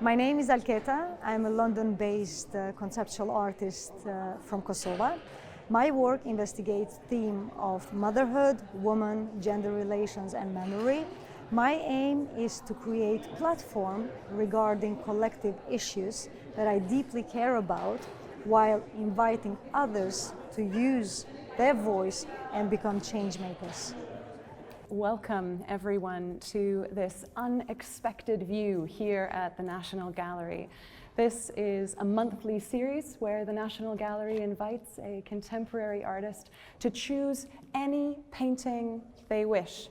My name is Alketa. I'm a London-based conceptual artist from Kosovo. My work investigates the theme of motherhood, woman, gender relations, and memory. My aim is to create a platform regarding collective issues that I deeply care about, while inviting others to use their voice and become change makers. Welcome everyone to this unexpected view here at the National Gallery. This is a monthly series where the National Gallery invites a contemporary artist to choose any painting they wish,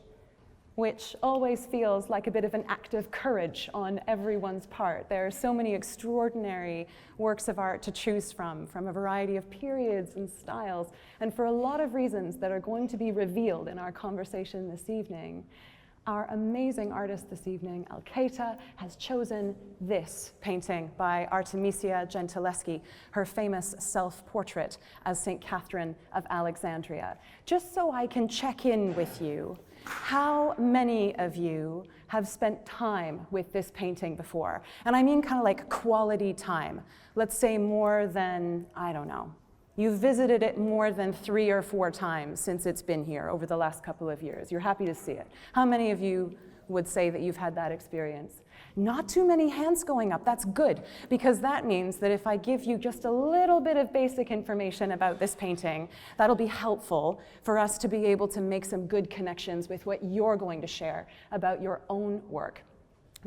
which always feels like a bit of an act of courage on everyone's part. There are so many extraordinary works of art to choose from a variety of periods and styles, and for a lot of reasons that are going to be revealed in our conversation this evening. Our amazing artist this evening, Alqueta, has chosen this painting by Artemisia Gentileschi, her famous self-portrait as Saint Catherine of Alexandria. Just so I can check in with you, how many of you have spent time with this painting before? And I mean kind of like quality time. Let's say more than, I don't know, you've visited it more than 3 or 4 times since it's been here over the last couple of years. You're happy to see it. How many of you would say that you've had that experience? Not too many hands going up. That's good, because that means that if I give you just a little bit of basic information about this painting, that'll be helpful for us to be able to make some good connections with what you're going to share about your own work.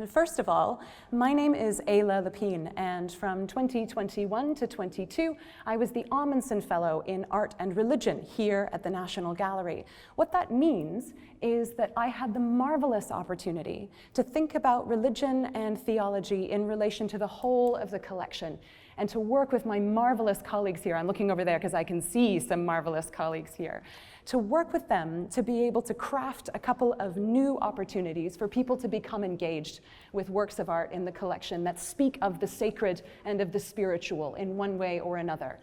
First of all, my name is Ayla Lepine, and from 2021 to 22, I was the Amundsen Fellow in Art and Religion here at the National Gallery. What that means is that I had the marvelous opportunity to think about religion and theology in relation to the whole of the collection, and to work with my marvelous colleagues here. I'm looking over there because I can see some marvelous colleagues here. To work with them to be able to craft a couple of new opportunities for people to become engaged with works of art in the collection that speak of the sacred and of the spiritual in one way or another.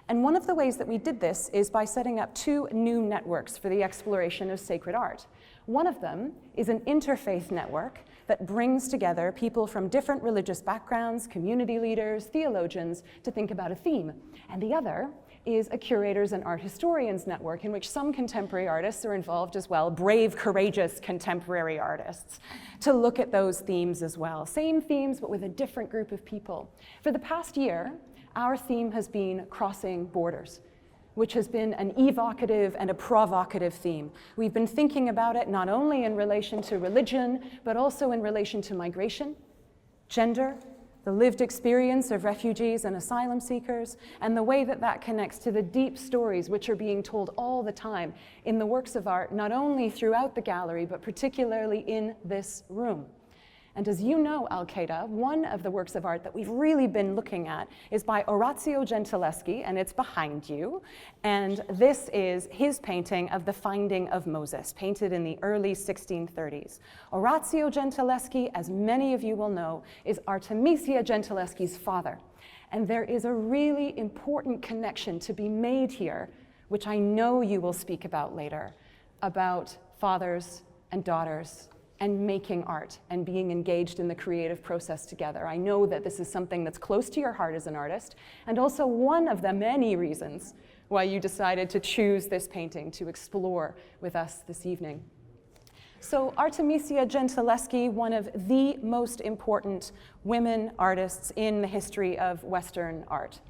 And one of the ways that we did this is by setting up 2 new networks for the exploration of sacred art. One of them is an interfaith network that brings together people from different religious backgrounds, community leaders, theologians, to think about a theme. And the other is a curators and art historians network in which some contemporary artists are involved as well, brave, courageous contemporary artists, to look at those themes as well. Same themes, but with a different group of people. For the past year, our theme has been crossing borders, which has been an evocative and a provocative theme. We've been thinking about it not only in relation to religion, but also in relation to migration, gender, the lived experience of refugees and asylum seekers, and the way that that connects to the deep stories which are being told all the time in the works of art, not only throughout the gallery, but particularly in this room. And as you know, Alqueta, one of the works of art that we've really been looking at is by Orazio Gentileschi, and it's behind you. And this is his painting of the Finding of Moses, painted in the early 1630s. Orazio Gentileschi, as many of you will know, is Artemisia Gentileschi's father. And there is a really important connection to be made here, which I know you will speak about later, about fathers and daughters and making art and being engaged in the creative process together. I know that this is something that's close to your heart as an artist, and also one of the many reasons why you decided to choose this painting to explore with us this evening. So Artemisia Gentileschi, one of the most important women artists in the history of Western art.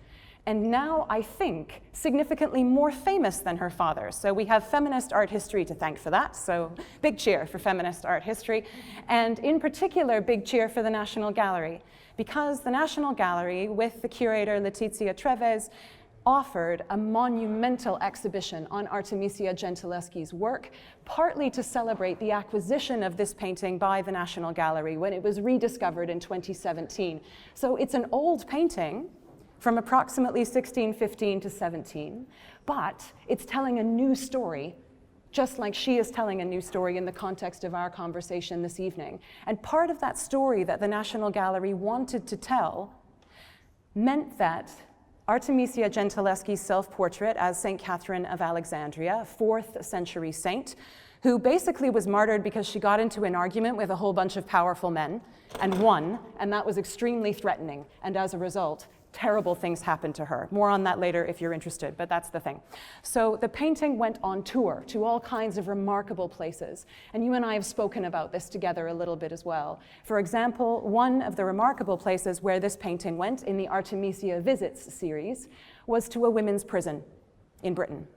And now, I think, significantly more famous than her father. So we have feminist art history to thank for that, so big cheer for feminist art history. And in particular, big cheer for the National Gallery, because the National Gallery, with the curator Letizia Treves, offered a monumental exhibition on Artemisia Gentileschi's work, partly to celebrate the acquisition of this painting by the National Gallery when it was rediscovered in 2017. So it's an old painting, from approximately 1615 to 17, but it's telling a new story, just like she is telling a new story in the context of our conversation this evening. And part of that story that the National Gallery wanted to tell meant that Artemisia Gentileschi's self-portrait as Saint Catherine of Alexandria, a 4th century saint, who basically was martyred because she got into an argument with a whole bunch of powerful men and won, and that was extremely threatening, and as a result, terrible things happened to her. More on that later if you're interested, but that's the thing. So the painting went on tour to all kinds of remarkable places, and you and I have spoken about this together a little bit as well. For example, one of the remarkable places where this painting went in the Artemisia Visits series was to a women's prison in Britain.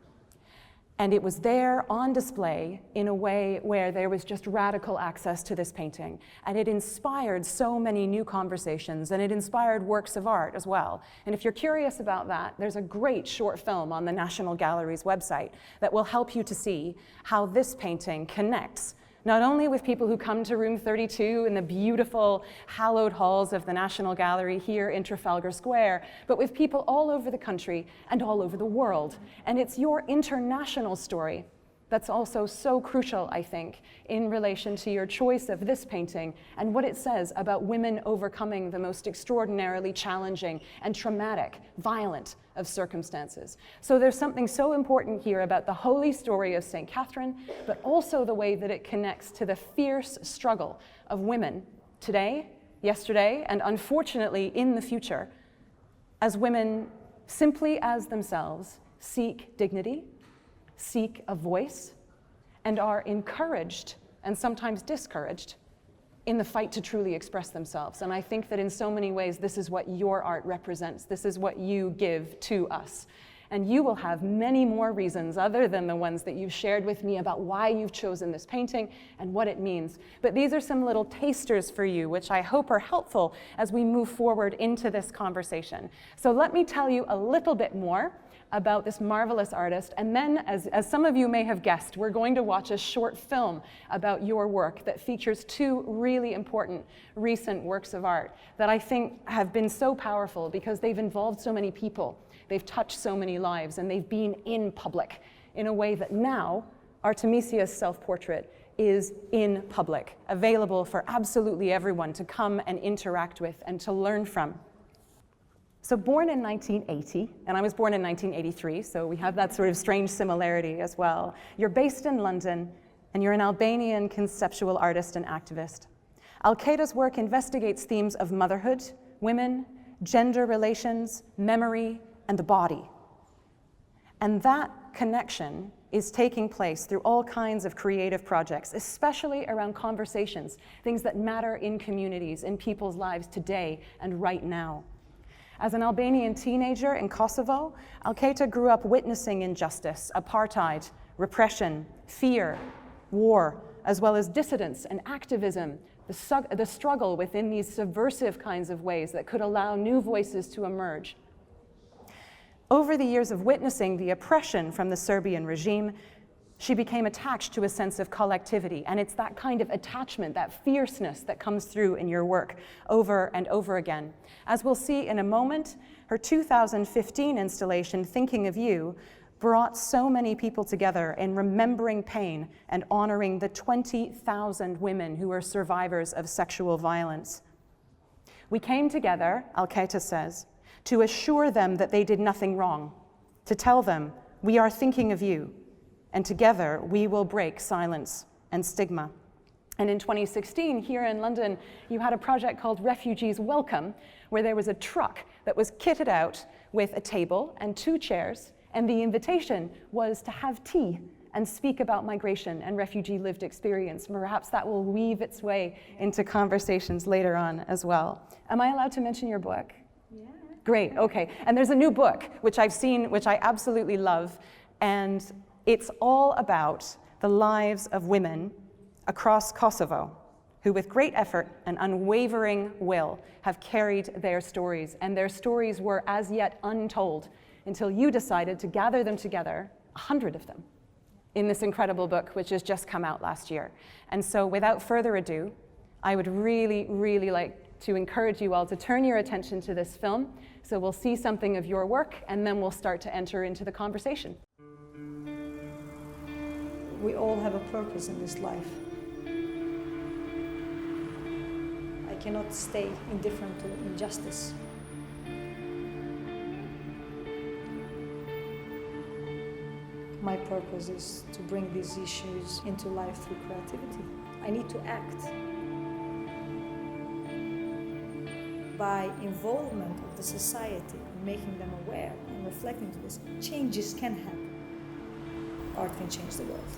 And it was there on display in a way where there was just radical access to this painting. And it inspired so many new conversations, and it inspired works of art as well. And if you're curious about that, there's a great short film on the National Gallery's website that will help you to see how this painting connects not only with people who come to room 32 in the beautiful hallowed halls of the National Gallery here in Trafalgar Square, but with people all over the country and all over the world. And it's your international story that's also so crucial, I think, in relation to your choice of this painting and what it says about women overcoming the most extraordinarily challenging and traumatic, violent of circumstances. So there's something so important here about the holy story of Saint Catherine, but also the way that it connects to the fierce struggle of women today, yesterday, and unfortunately in the future, as women simply as themselves seek dignity, seek a voice, and are encouraged and sometimes discouraged in the fight to truly express themselves. And I think that in so many ways, this is what your art represents. This is what you give to us. And you will have many more reasons other than the ones that you've shared with me about why you've chosen this painting and what it means. But these are some little tasters for you, which I hope are helpful as we move forward into this conversation. So let me tell you a little bit more about this marvelous artist, and then, as some of you may have guessed, we're going to watch a short film about your work that features two really important recent works of art that I think have been so powerful because they've involved so many people, they've touched so many lives, and they've been in public in a way that now Artemisia's self-portrait is in public, available for absolutely everyone to come and interact with and to learn from. So born in 1980, and I was born in 1983, so we have that sort of strange similarity as well. You're based in London, and you're an Albanian conceptual artist and activist. Alketa's work investigates themes of motherhood, women, gender relations, memory, and the body. And that connection is taking place through all kinds of creative projects, especially around conversations, things that matter in communities, in people's lives today and right now. As an Albanian teenager in Kosovo, Alketa grew up witnessing injustice, apartheid, repression, fear, war, as well as dissidence and activism, the struggle within these subversive kinds of ways that could allow new voices to emerge. Over the years of witnessing the oppression from the Serbian regime, she became attached to a sense of collectivity, and it's that kind of attachment, that fierceness that comes through in your work over and over again. As we'll see in a moment, her 2015 installation, Thinking of You, brought so many people together in remembering pain and honoring the 20,000 women who are survivors of sexual violence. We came together, Alketa says, to assure them that they did nothing wrong, to tell them, we are thinking of you, and together we will break silence and stigma. And in 2016, here in London, you had a project called Refugees Welcome, where there was a truck that was kitted out with a table and 2 chairs, and the invitation was to have tea and speak about migration and refugee lived experience. Perhaps that will weave its way into conversations later on as well. Am I allowed to mention your book? Yeah. Great, okay. And there's a new book, which I've seen, which I absolutely love, and it's all about the lives of women across Kosovo who with great effort and unwavering will have carried their stories, and their stories were as yet untold until you decided to gather them together, 100 of them, in this incredible book which has just come out last year. And so without further ado, I would really, really like to encourage you all to turn your attention to this film. So we'll see something of your work, and then we'll start to enter into the conversation. We all have a purpose in this life. I cannot stay indifferent to injustice. My purpose is to bring these issues into life through creativity. I need to act. By involvement of the society, making them aware and reflecting to this, changes can happen. Art can change the world.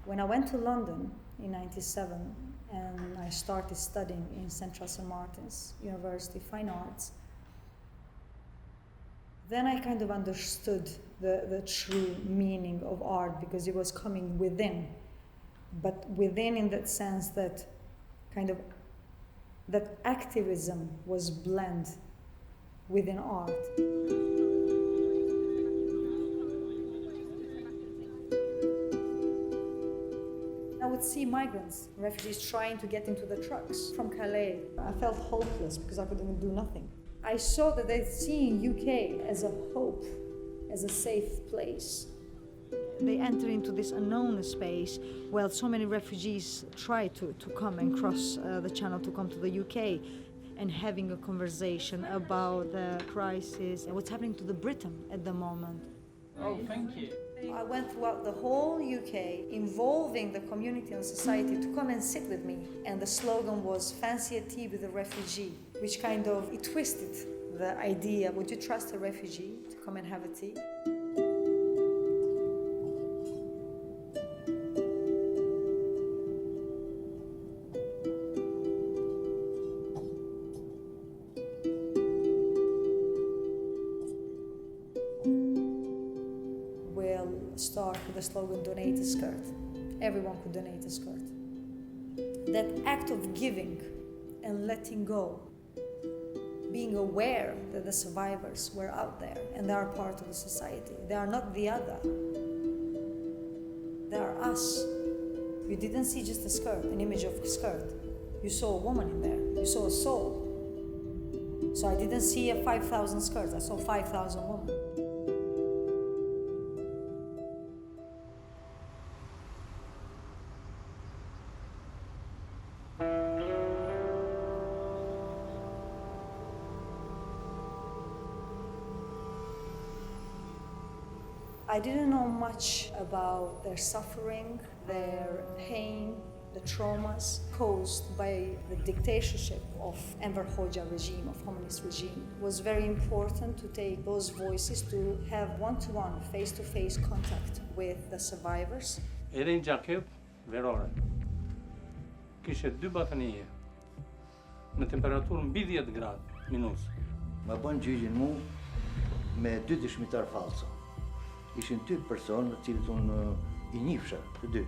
When I went to London in '97 and I started studying in Central St. Martin's University Fine Arts, then I kind of understood the true meaning of art, because it was coming within. But within in that sense that that activism was blended within art. I would see migrants, refugees trying to get into the trucks from Calais. I felt hopeless because I couldn't do nothing. I saw that they're seeing UK as a hope, as a safe place. They enter into this unknown space where so many refugees try to come and cross the channel to come to the UK, and having a conversation about the crisis and what's happening to the Britain at the moment. Oh, thank you. I went throughout the whole UK, involving the community and society to come and sit with me. And the slogan was, "Fancy a tea with a refugee," which it twisted the idea, would you trust a refugee to come and have a tea? Start with the slogan, "Donate a skirt." Everyone could donate a skirt. That act of giving and letting go, being aware that the survivors were out there and they are part of the society. They are not the other. They are us. You didn't see just a skirt, an image of a skirt. You saw a woman in there. You saw a soul. So I didn't see 5,000 skirts. I saw 5,000 women. I didn't know much about their suffering, their pain, the traumas caused by the dictatorship of Enver Hoxha regime, of communist regime. It was very important to take those voices, to have one-to-one, face-to-face contact with the survivors. Edhe një xhaket verore. Kishte 2 batanije në temperaturë mbi 10 gradë minus. Ma bën gjyqin mu me 2 dëshmitar falso. Ishin 2 personë të cilët unë I njifsha, të 2.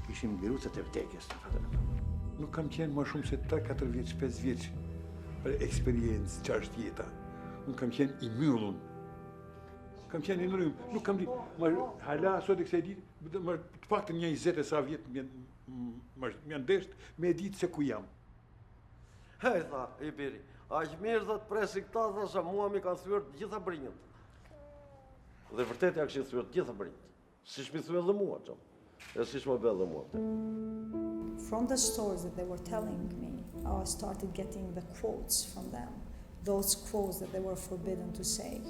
Ishim virusat e vdekjes. Nuk kam qenë më shumë se 3-4 vjeç, 5 vjeç për eksperiencë që është jeta. Unë kam qenë I myllun. Kam qenë I ndrym. Nuk kam ditë. Hala sot e kësaj ditë, më të paktën një 20 e sa vjet më ndesht me ditë se ku jam. Hej, tha, I biri, aq mirë dhe të presi këta, thasha, mua mi kanë thyer të gjitha brinjët. Dhe vërtet ja kishin thyer të gjitha brinjët. Siç mi thyer edhe mua, çam. E siç më bëll edhe mua. From the stories that they were telling me, I started getting the quotes from them, those quotes that they were forbidden to say.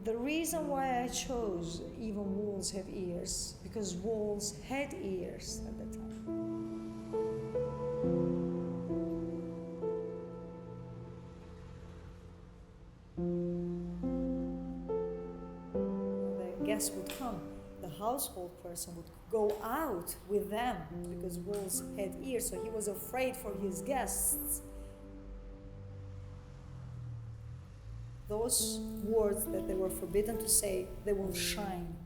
The reason why I chose Even Walls Have Ears, because walls had ears at the time. The guests would come. The household person would go out with them because walls had ears, so he was afraid for his guests. Those words that they were forbidden to say, they will shine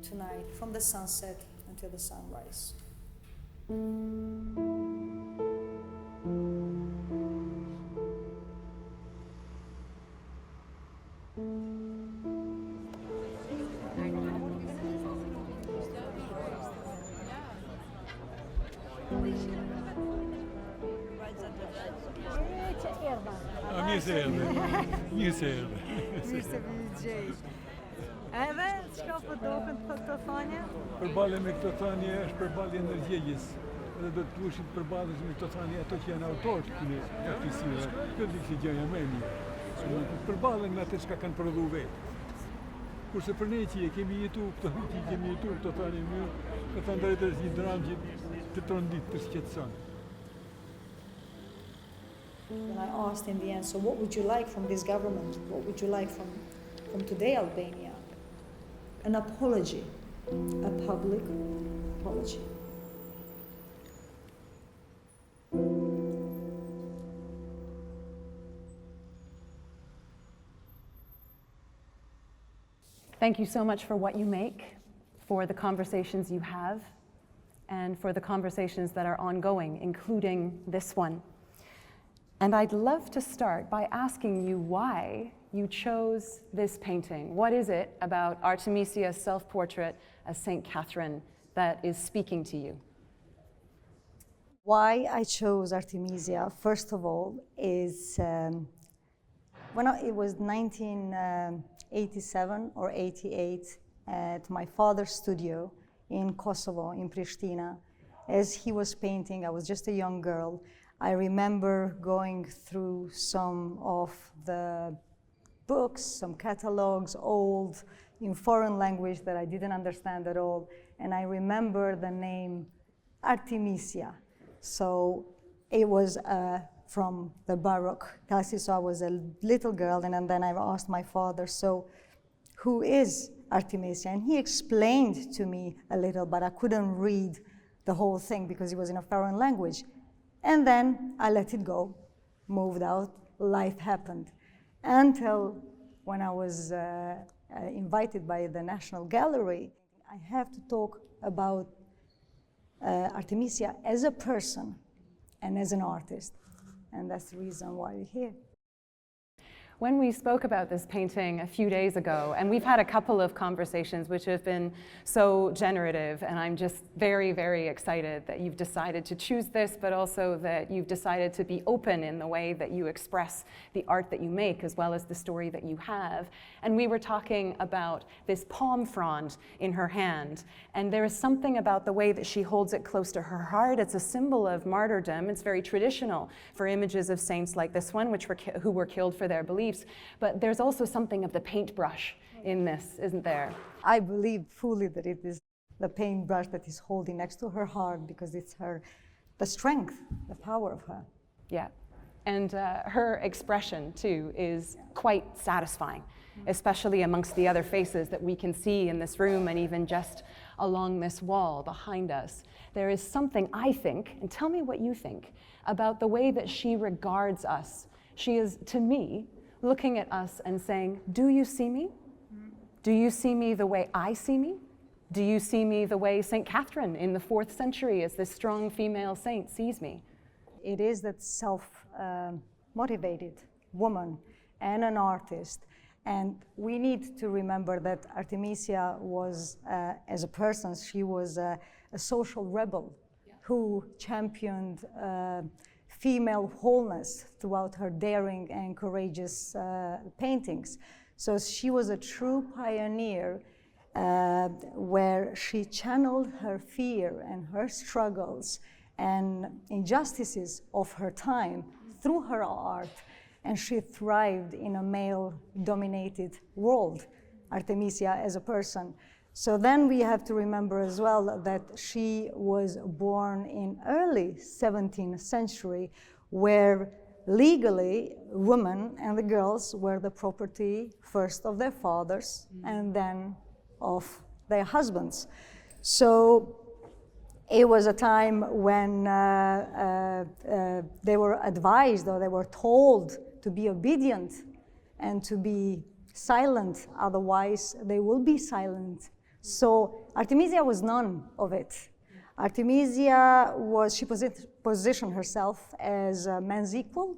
tonight from the sunset until the sunrise. Mirë se erdhe. Mirë se vjen. Edhe çka po duken këto thënie? Përballje me këto thënie është përballje ndërgjegjes. Edhe do të duhet të përballesh me këto thënie ato që janë autorë këtyre aktivistëve. Kjo është gjëja më e mirë. Përballen me atë çka kanë prodhu vetë. Kurse për ne që kemi jetu, këto tani mirë, këta ndërët është një dramë që të trondit, të shqetëson. And I asked in the end, so what would you like from this government? What would you like from today Albania? An apology, a public apology. Thank you so much for what you make, for the conversations you have, and for the conversations that are ongoing, including this one. And I'd love to start by asking you why you chose this painting. What is it about Artemisia's self-portrait as Saint Catherine that is speaking to you? Why I chose Artemisia, first of all, is it was 1987 or 88 at my father's studio in Kosovo, in Pristina. As he was painting, I was just a young girl. I remember going through some of the books, some catalogs, old, in foreign language that I didn't understand at all. And I remember the name Artemisia. So it was from the Baroque classic. So I was a little girl, and then I asked my father, so who is Artemisia? And he explained to me a little, but I couldn't read the whole thing because it was in a foreign language. And then I let it go, moved out, life happened. Until when I was invited by the National Gallery, I have to talk about Artemisia as a person and as an artist. And that's the reason why we're here. When we spoke about this painting a few days ago, and we've had a couple of conversations which have been so generative, and I'm just very, very excited that you've decided to choose this, but also that you've decided to be open in the way that you express the art that you make, as well as the story that you have. And we were talking about this palm frond in her hand, and there is something about the way that she holds it close to her heart. It's a symbol of martyrdom. It's very traditional for images of saints like this one, who were killed for their beliefs. But there's also something of the paintbrush in this, isn't there? I believe fully that it is the paintbrush that is holding next to her heart, because it's the strength, the power of her. Yeah, and her expression too is quite satisfying, especially amongst the other faces that we can see in this room and even just along this wall behind us. There is something, I think, and tell me what you think, about the way that she regards us. She is, to me, looking at us and saying, do you see me? Do you see me the way I see me? Do you see me the way Saint Catherine in the 4th century as this strong female saint sees me? It is that self-motivated woman and an artist. And we need to remember that Artemisia was, as a person, she was a social rebel who championed female wholeness throughout her daring and courageous paintings. So she was a true pioneer where she channeled her fear and her struggles and injustices of her time through her art, and she thrived in a male-dominated world, Artemisia as a person. So then we have to remember as well that she was born in early 17th century, where legally women and the girls were the property first of their fathers and then of their husbands. So it was a time when they were advised, or they were told, to be obedient and to be silent, otherwise they will be silent. So Artemisia was none of it. Artemisia she positioned herself as a man's equal,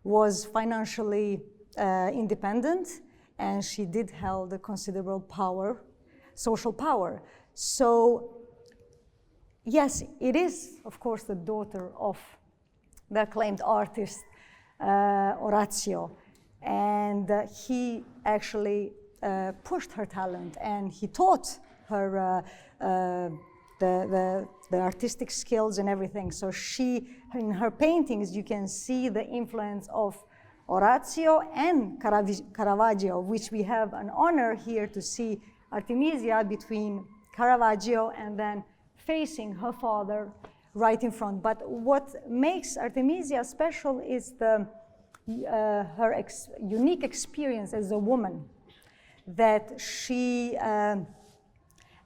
was financially independent, and she did hold a considerable power, social power. So yes, it is, of course, the daughter of the acclaimed artist Orazio, and he actually pushed her talent, and he taught her the artistic skills and everything. So in her paintings, you can see the influence of Orazio and Caravaggio, which we have an honor here to see Artemisia between Caravaggio and then facing her father right in front. But what makes Artemisia special is her unique experience as a woman, that she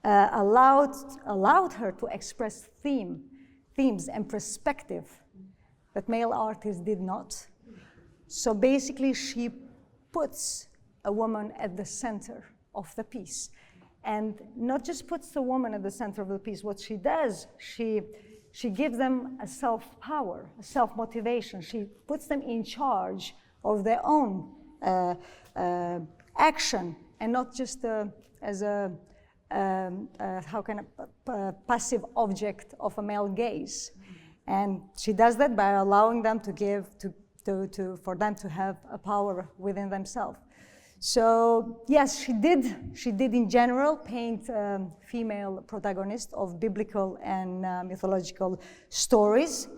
allowed her to express themes and perspective that male artists did not. So basically, she puts a woman at the center of the piece. And not just puts the woman at the center of the piece, what she does, she gives them a self-power, a self-motivation. She puts them in charge of their own action, and not just as a passive object of a male gaze. And she does that by allowing them for them to have a power within themselves. So yes, she did in general paint female protagonists of biblical and mythological stories,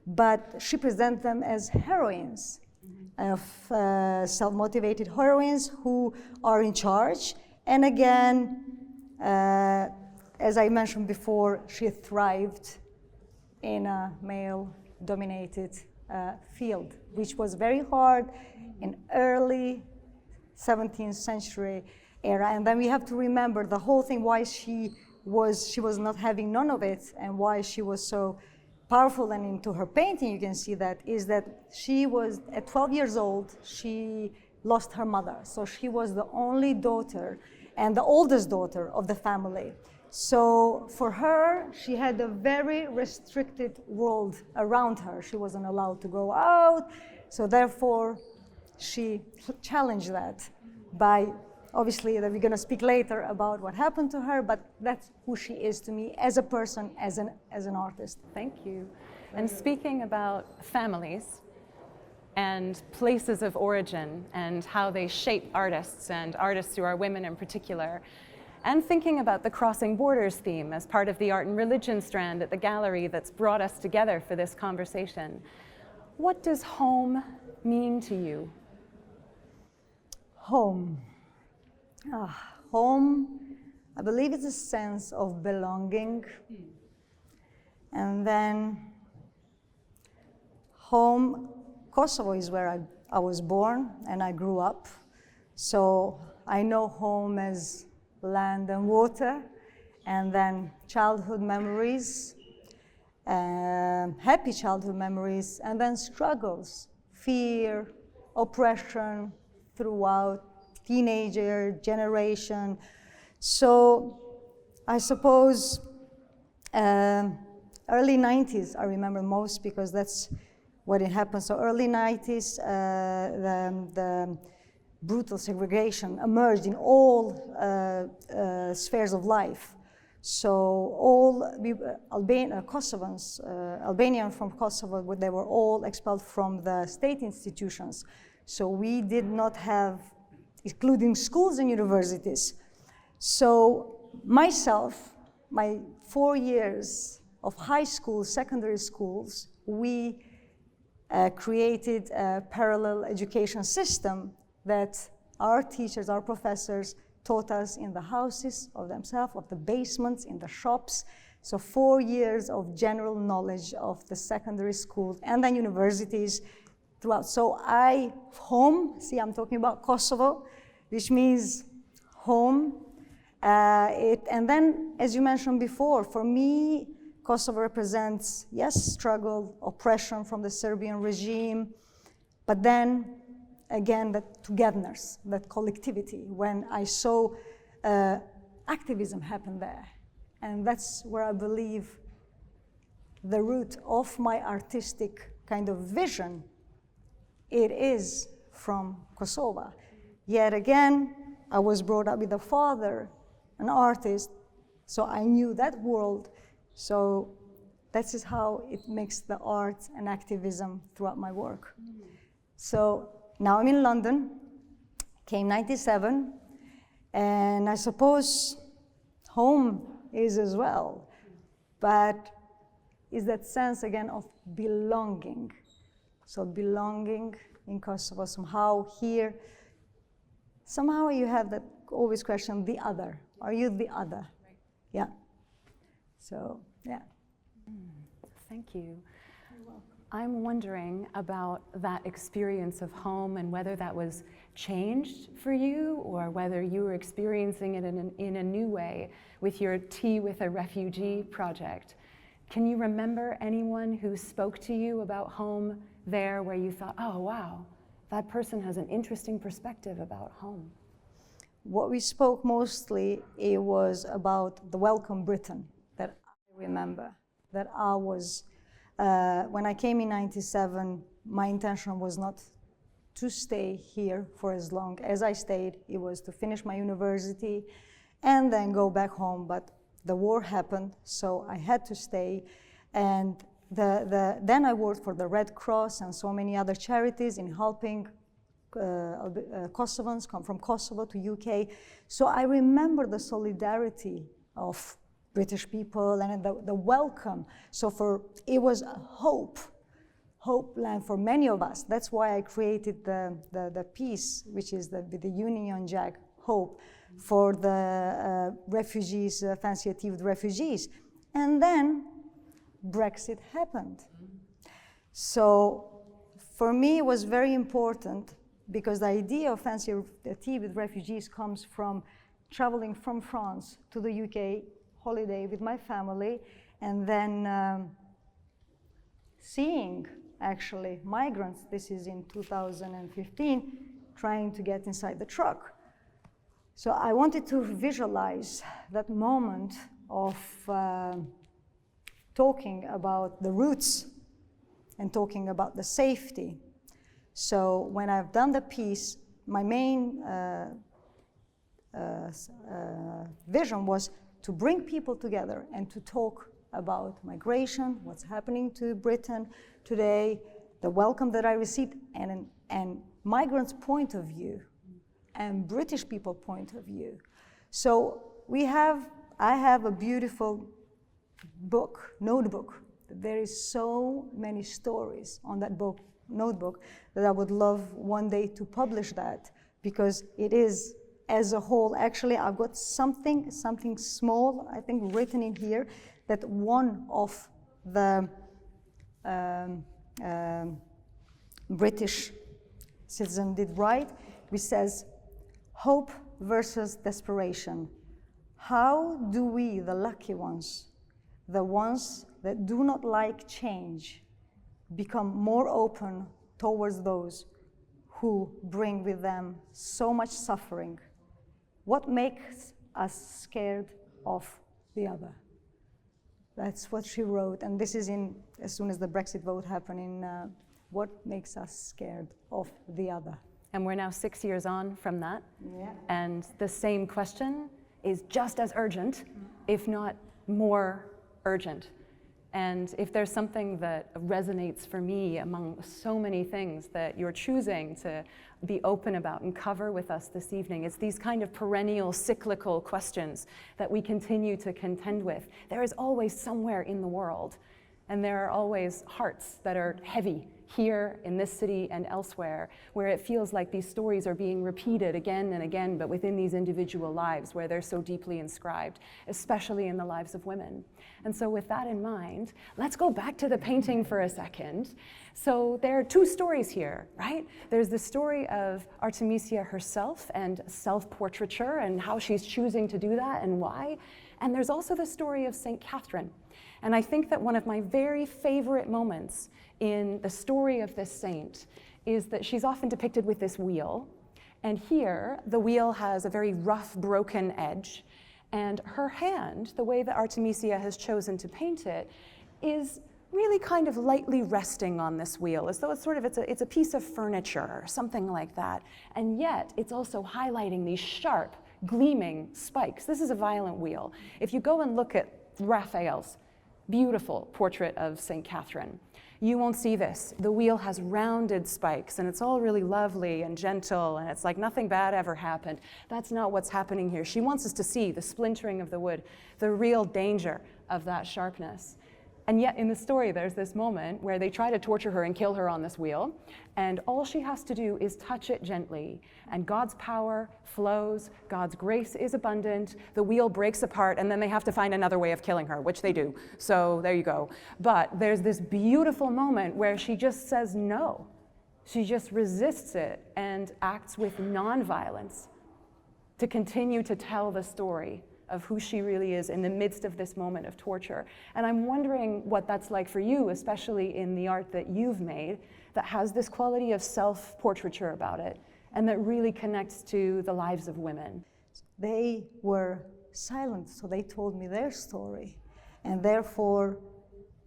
but she presents them as heroines, of self-motivated heroines who are in charge. And again, as I mentioned before, she thrived in a male-dominated field, which was very hard in early 17th century era. And then we have to remember the whole thing, why she was not having none of it, and why she was so powerful. And into her painting you can see that, is that she was, at 12 years old, she lost her mother. So she was the only daughter and the oldest daughter of the family. So for her, she had a very restricted world around her. She wasn't allowed to go out. So therefore, she challenged that by, obviously, that we're going to speak later about what happened to her, but that's who she is to me as a person, as an artist. Thank you. And speaking about families and places of origin and how they shape artists, and artists who are women in particular, and thinking about the crossing borders theme as part of the art and religion strand at the gallery that's brought us together for this conversation, what does home mean to you? Home. Home, I believe it's a sense of belonging. And then home, Kosovo is where I was born and I grew up. So I know home as land and water, and then childhood memories, happy childhood memories, and then struggles, fear, oppression throughout teenager generation. So I suppose early 90s I remember most, because that's when it happened. So early 90s, the brutal segregation emerged in all spheres of life. So all Kosovans, Albanians from Kosovo, they were all expelled from the state institutions. So we did not have, including schools and universities. So myself, my 4 years of high school, secondary schools, we created a parallel education system that our teachers, our professors taught us in the houses of themselves, of the basements, in the shops. So 4 years of general knowledge of the secondary school and then universities throughout. So home, see, I'm talking about Kosovo, which means home. And then, as you mentioned before, for me, Kosovo represents, yes, struggle, oppression from the Serbian regime, but then again, that togetherness, that collectivity, when I saw activism happen there. And that's where I believe the root of my artistic kind of vision, it is from Kosovo. Yet again, I was brought up with a father, an artist, so I knew that world. So that is how it makes the art and activism throughout my work. So now I'm in London, came 97, and I suppose home is as well, but is that sense again of belonging. So belonging in Kosovo, somehow here, somehow you have that always question, the other. Are you the other? Right. Yeah. So, yeah. Thank you. I'm wondering about that experience of home and whether that was changed for you or whether you were experiencing it in a new way with your Tea with a Refugee project. Can you remember anyone who spoke to you about home there where you thought, oh, wow, that person has an interesting perspective about home? What we spoke mostly, it was about the Welcome Britain that I remember, that I was, when I came in '97, my intention was not to stay here for as long as I stayed. It was to finish my university and then go back home, but the war happened, so I had to stay. And then I worked for the Red Cross and so many other charities in helping Kosovans come from Kosovo to UK. So I remember the solidarity of British people and the welcome. So it was a hopeland for many of us. That's why I created the piece, which is with the Union Jack, hope, for the refugees, fancy a tea with refugees. And then Brexit happened. So for me, it was very important because the idea of fancy a tea with refugees comes from traveling from France to the UK, holiday with my family, and then seeing actually migrants, this is in 2015, trying to get inside the truck. So I wanted to visualize that moment of talking about the roots and talking about the safety. So when I've done the piece, my main vision was to bring people together and to talk about migration, what's happening to Britain today, the welcome that I received, and migrants' point of view, and British people point of view. So I have a beautiful notebook. There is so many stories on that notebook that I would love one day to publish that, because it is as a whole. Actually, I've got something small, I think, written in here that one of the British citizen did write, which says, hope versus desperation. How do we, the lucky ones, the ones that do not like change, become more open towards those who bring with them so much suffering? What makes us scared of the other? That's what she wrote, and this is as soon as the Brexit vote happened, in what makes us scared of the other. And we're now 6 years on from that. Yeah. And the same question is just as urgent, if not more urgent. And if there's something that resonates for me among so many things that you're choosing to be open about and cover with us this evening, it's these kind of perennial cyclical questions that we continue to contend with. There is always somewhere in the world, and there are always hearts that are heavy here in this city and elsewhere, where it feels like these stories are being repeated again and again, but within these individual lives where they're so deeply inscribed, especially in the lives of women. And so with that in mind, let's go back to the painting for a second. So there are two stories here, right? There's the story of Artemisia herself and self-portraiture and how she's choosing to do that and why. And there's also the story of Saint Catherine. And I think that one of my very favorite moments in the story of this saint is that she's often depicted with this wheel. And here, the wheel has a very rough, broken edge. And her hand, the way that Artemisia has chosen to paint it, is really kind of lightly resting on this wheel, as though it's a piece of furniture or something like that. And yet, it's also highlighting these sharp, gleaming spikes. This is a violent wheel. If you go and look at Raphael's beautiful portrait of Saint Catherine, you won't see this. The wheel has rounded spikes, and it's all really lovely and gentle, and it's like nothing bad ever happened. That's not what's happening here. She wants us to see the splintering of the wood, the real danger of that sharpness. And yet in the story, there's this moment where they try to torture her and kill her on this wheel, and all she has to do is touch it gently, and God's power flows, God's grace is abundant, the wheel breaks apart, and then they have to find another way of killing her, which they do. So there you go. But there's this beautiful moment where she just says no. She just resists it and acts with non-violence to continue to tell the story of who she really is in the midst of this moment of torture. And I'm wondering what that's like for you, especially in the art that you've made, that has this quality of self-portraiture about it, and that really connects to the lives of women. They were silent, so they told me their story. And therefore,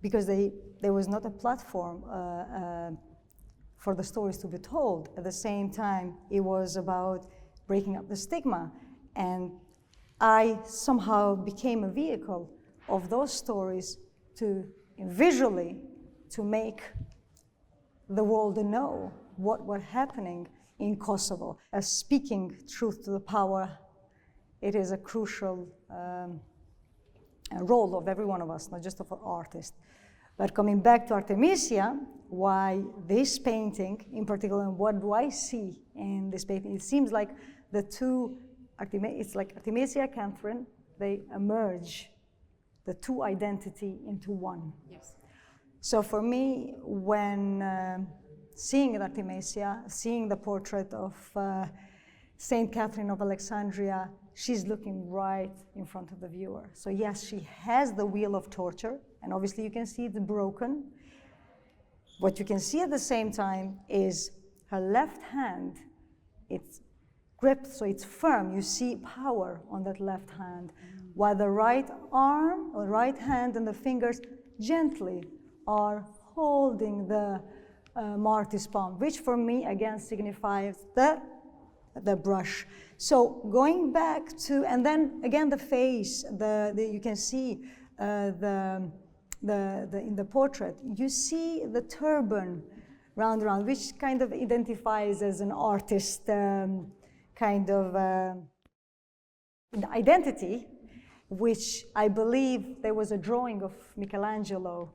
because there was not a platform for the stories to be told, at the same time, it was about breaking up the stigma. And I somehow became a vehicle of those stories to visually to make the world know what was happening in Kosovo. As speaking truth to the power, it is a crucial role of every one of us, not just of an artist. But coming back to Artemisia, why this painting in particular, and what do I see in this painting? It seems like the two it's like Artemisia, Catherine, they emerge, the two identity into one. Yes. So for me, when seeing Artemisia, seeing the portrait of Saint Catherine of Alexandria, she's looking right in front of the viewer. So yes, she has the wheel of torture, and obviously you can see it's broken. What you can see at the same time is her left hand, it's gripped, so it's firm. You see power on that left hand, while the right arm or right hand and the fingers gently are holding the martyr's palm, which for me again signifies the brush. So going back to, and then again the face, you can see in the portrait, you see the turban round, which kind of identifies as an artist kind of identity, which I believe there was a drawing of Michelangelo,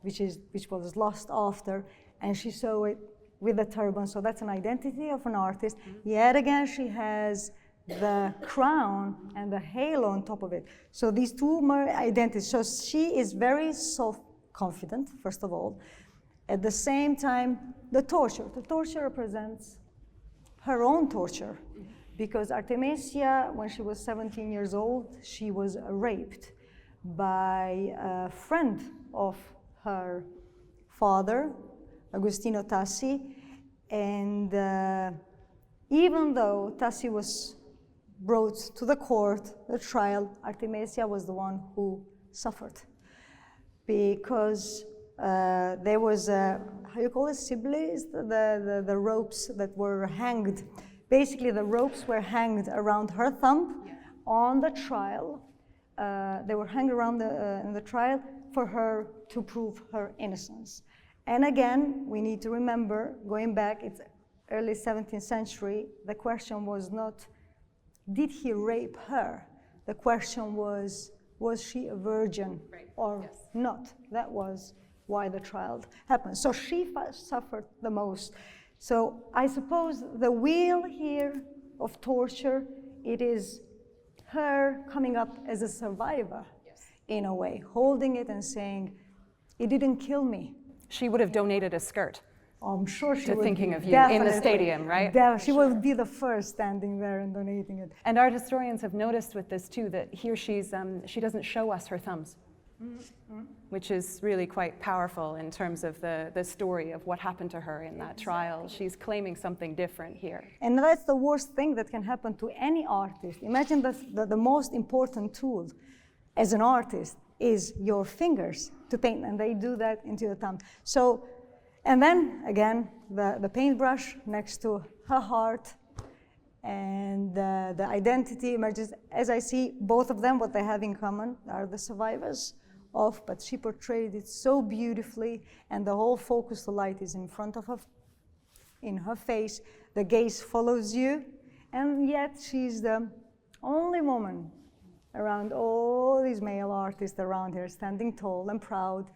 which was lost after, and she saw it with the turban. So that's an identity of an artist. Yet again, she has the crown and the halo on top of it. So these two more identities. So she is very self-confident, first of all. At the same time, the torture represents her own torture, because Artemisia, when she was 17 years old, she was raped by a friend of her father, Agostino Tassi, and even though Tassi was brought to the court, the trial, Artemisia was the one who suffered, because there was how you call it, siblings, the ropes that were hanged. Basically, the ropes were hanged around her thumb on the trial. They were hanged around in the trial for her to prove her innocence. And again, we need to remember, going back, it's early 17th century, the question was not, did he rape her? The question was she a virgin or not? That was why the trial happened. So she suffered the most. So I suppose the wheel here of torture, it is her coming up as a survivor, in a way, holding it and saying, it didn't kill me. She would have donated a skirt. I'm sure she to would thinking be, of you in the stadium, right? She would be the first standing there and donating it. And art historians have noticed with this too that here she doesn't show us her thumbs, which is really quite powerful in terms of the story of what happened to her in that trial. She's claiming something different here. And that's the worst thing that can happen to any artist. Imagine the most important tool as an artist is your fingers to paint, and they do that into your thumb. So, and then again, the paintbrush next to her heart, and the identity emerges. As I see both of them, what they have in common are the survivors of, but she portrayed it so beautifully, and the whole focus, the light is in front of her, in her face, the gaze follows you, and yet she's the only woman around all these male artists around her, standing tall and proud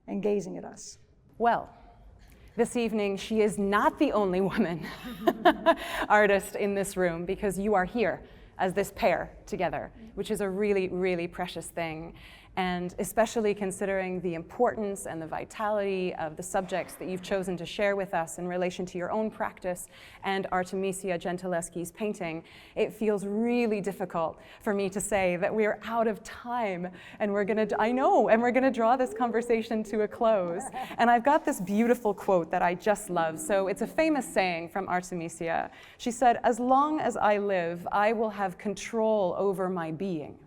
and gazing at us. Well, this evening, she is not the only woman artist in this room, because you are here as this pair together, which is a really, really precious thing. And especially considering the importance and the vitality of the subjects that you've chosen to share with us in relation to your own practice and Artemisia Gentileschi's painting, it feels really difficult for me to say that we're out of time and we're gonna draw this conversation to a close. And I've got this beautiful quote that I just love. So it's a famous saying from Artemisia. She said, "As long as I live, I will have control over my being."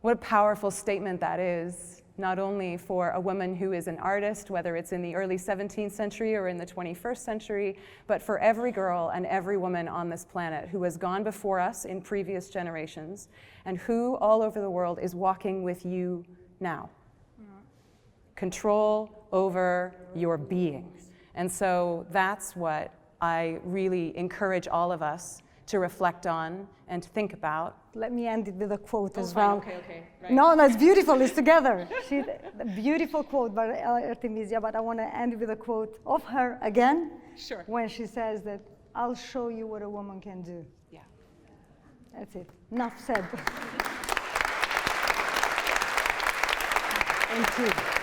What a powerful statement that is, not only for a woman who is an artist, whether it's in the early 17th century or in the 21st century, but for every girl and every woman on this planet who has gone before us in previous generations and who all over the world is walking with you now. Control over your being. And so that's what I really encourage all of us to reflect on and to think about. Let me end it with a quote as well. Okay, right. No, that's beautiful, it's together. A beautiful quote by Artemisia, but I want to end with a quote of her again. Sure. When she says that, "I'll show you what a woman can do." Yeah. That's it. Enough said. Thank you.